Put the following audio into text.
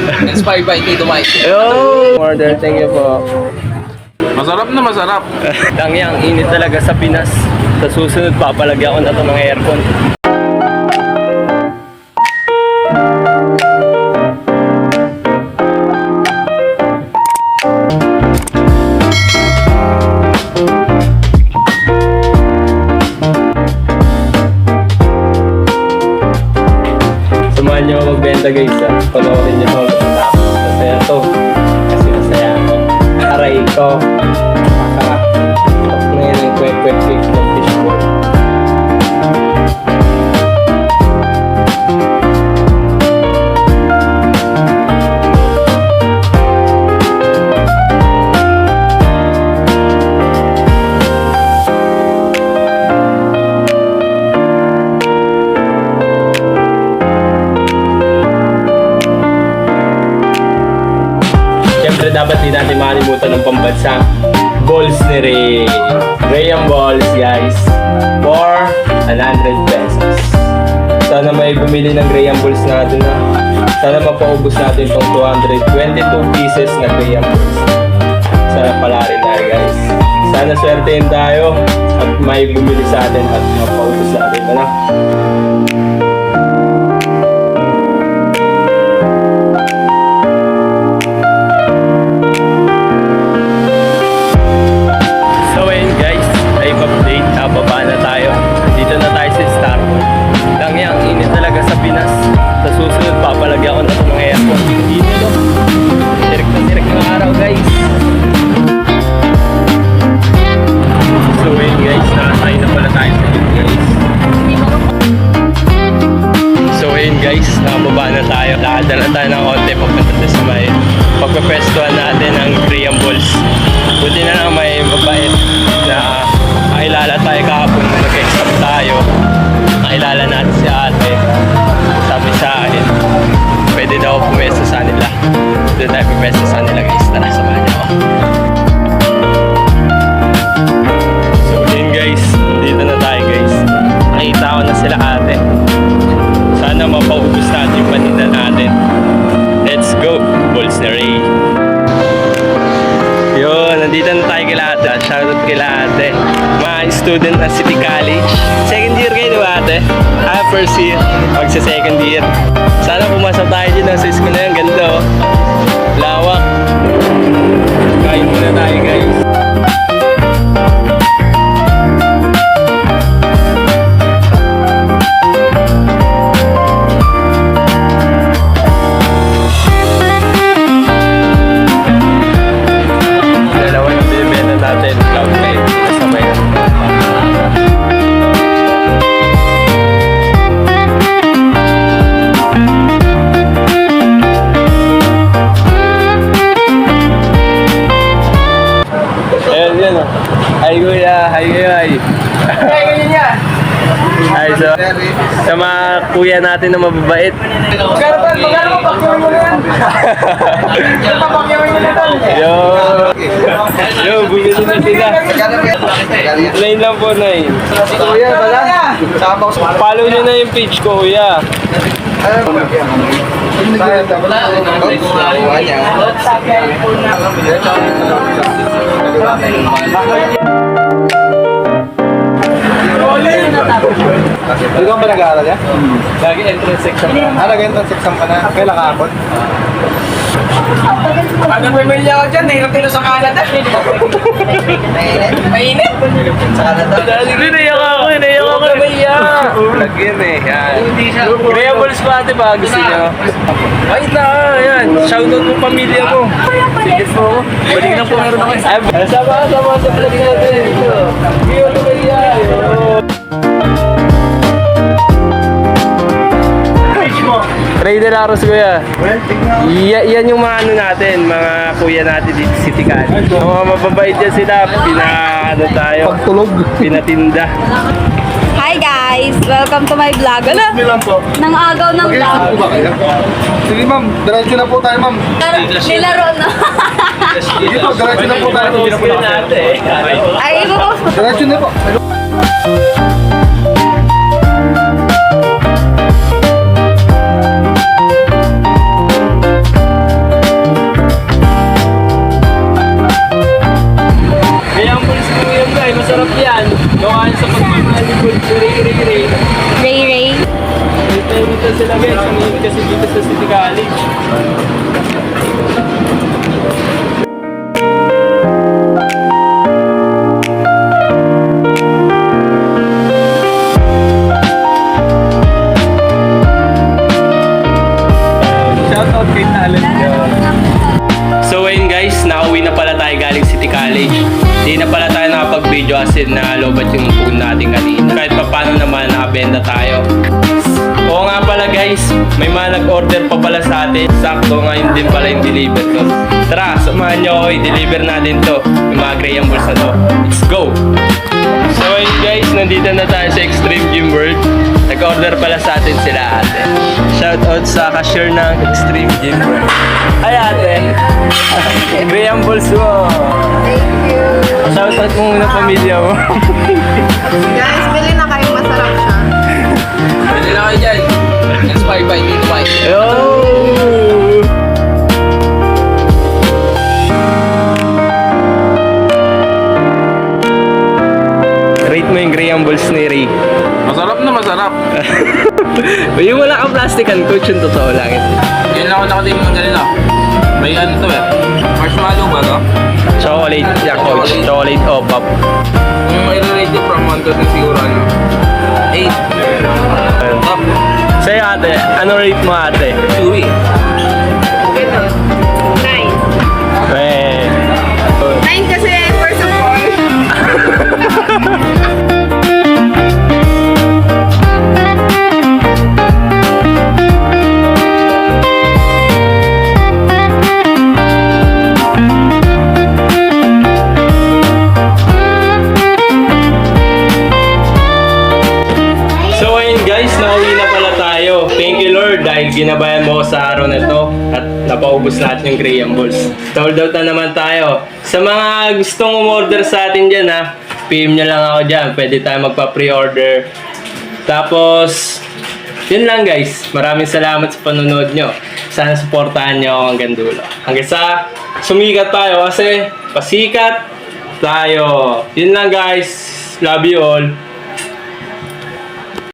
Inspired by Tito Mike. Yo! Order, thank you po. Masarap na masarap. Tangyang init talaga sa Pinas. Sa susunod, papalagyan ko na ito ng aircon. Samahan niyo ako magbenta guys ha. Panoorin niyo ako. Masaya to. Kasi masaya ako. Aray ko. Masarap. Tapos na yun yung kwek-kwek cake ng fishball. Siyempre dapat di natin makalimutan ng pambansa balls ni Ray. Rayang balls guys for 100 pesos. Sana may bumili ng Rayang balls natin na. Sana mapaubos natin itong 222 pieces na Rayang balls. Sana pala rin na guys. Sana swertein tayo at may bumili sa atin at mapaubos natin. Ano? Baba na tayo. Dito na tayo sa Starbucks. Tangyang init talaga sa Pinas. Sa susunod, papalagyan ko na ito ng aircon. Dito no. Tirik na tirik ng araw guys. So yun guys, nakasay na pala tayo sa yun guys. So yun guys, nakababa na tayo. Nakadala tayo ng konti pagpunta sa may pagpapestuhan natin ang Rayang balls. Buti na lang may mabait na nakilala tayo kahapon na nag-exam tayo. Nakilala natin si ate. Sabi sa akin, pwede daw pumesa sa nila. Doon tayo pumesa sa nila guys. Tara, samahan niyo ako. So yun guys, dito na tayo guys. Nakita ko na sila ate. Sana mapaubos natin yung paninda natin. Let's go, balls na Ray. Yun, nandito na tayo kila ate. Shoutout kila ate. Mga student na City College. Second year kayo diba ate? First year. Magsa second year. Sana pumasok tayo dito sa school na yun. Ganda oh. Lawak. Kain muna tayo guys. Hi kuya, hi kuya, hi. Hi, sa mga kuya natin na mababait. Magkano pakyawan mo na yan? Pakyawan mo na Yo, bumili na sila. Line lang po, Nay. Kuya, pala. Follow nyo na yung page ko, kuya. Ikaw ba nag-aaral yan? Lagi entrance exam. Nag-entrance exam ka na? Kailan kahapon? Pag pamilya ko dyan, nahirap nila sa Canada. Mainit? Sa Canada? Naiyak ako, naiyak ako. Lagyan eh, yan. Rayang balls pa ate ba? Gusto nyo? Ay na, yan. Shoutout mo pamilya mo. Sige po. Balik na po meron ako. Sama sa vlog natin. Iyo na kaya. Ray de Laros kuya. Yan yung mga ano natin, mga kuya natin dito sa City College. Mga mababait dyan sila, ano tayo, Pagtulog. pinatinda. Hi guys! Welcome to my vlog. Ano? Bilang po. Nang agaw ng vlog. Sige ma'am, diretso na po tayo ma'am. Nilaro na. Sige po, diretso na po tayo. Ay, ibupost mo. Diretso na po. namin kasi dito sa City College. Shoutout kay Talent yun. So ayun guys, nakauwi na pala tayo galing City College. Di na pala tayo nakapag-video kasi nalobat yung phone natin kanina. Kahit pa paano naman nakabenta tayo. Oo nga pala guys, may mga nag-order pa pala sa atin. Sakto ngayon din pala yung deliver ko. Tara, samahan nyo ako i-deliver natin to. Yung mga Graham Balls na to. Let's go! So ayun guys, nandito na tayo sa Extreme Gym World. Nag-order pala sa atin sila ate. Shoutout sa cashier ng Extreme Gym World. Ay ate! Graham Balls mo! Thank you. Shoutout mo muna pamilya mo. Guys, bili na kayo. Masarap siya. Pwede na kayo dyan. Inspired by Tito Mike. Yo! Rate mo yung Graham Balls ni Ray. Masarap na masarap. Yung wala kang plastikan, coach, yung totoo lang. Yan lang ako nakatim ng ganito. May ano to eh. Marshmallow ba to? Chocolate, yeah, coach. Chocolate o pop. Yung may related from 1 to 10 siguro ano. 8. Top. Sa'yo ate, ano rate mo ate? Chewy. Nice. Eh. 9 kasi first of all. So ayun guys, nauwi na pala tayo. Thank you Lord dahil ginabayan mo ako sa araw na to at napaubos natin yung Graham Balls. Sold out na naman tayo. Sa mga gustong umorder sa atin dyan ha, PM nyo lang ako dyan. Pwede tayo magpa-pre-order. Tapos, yun lang guys. Maraming salamat sa panonood nyo. Sana supportahan nyo ako hanggang dulo. Hanggang sa sumikat tayo kasi pasikat tayo. Yun lang guys. Love you all.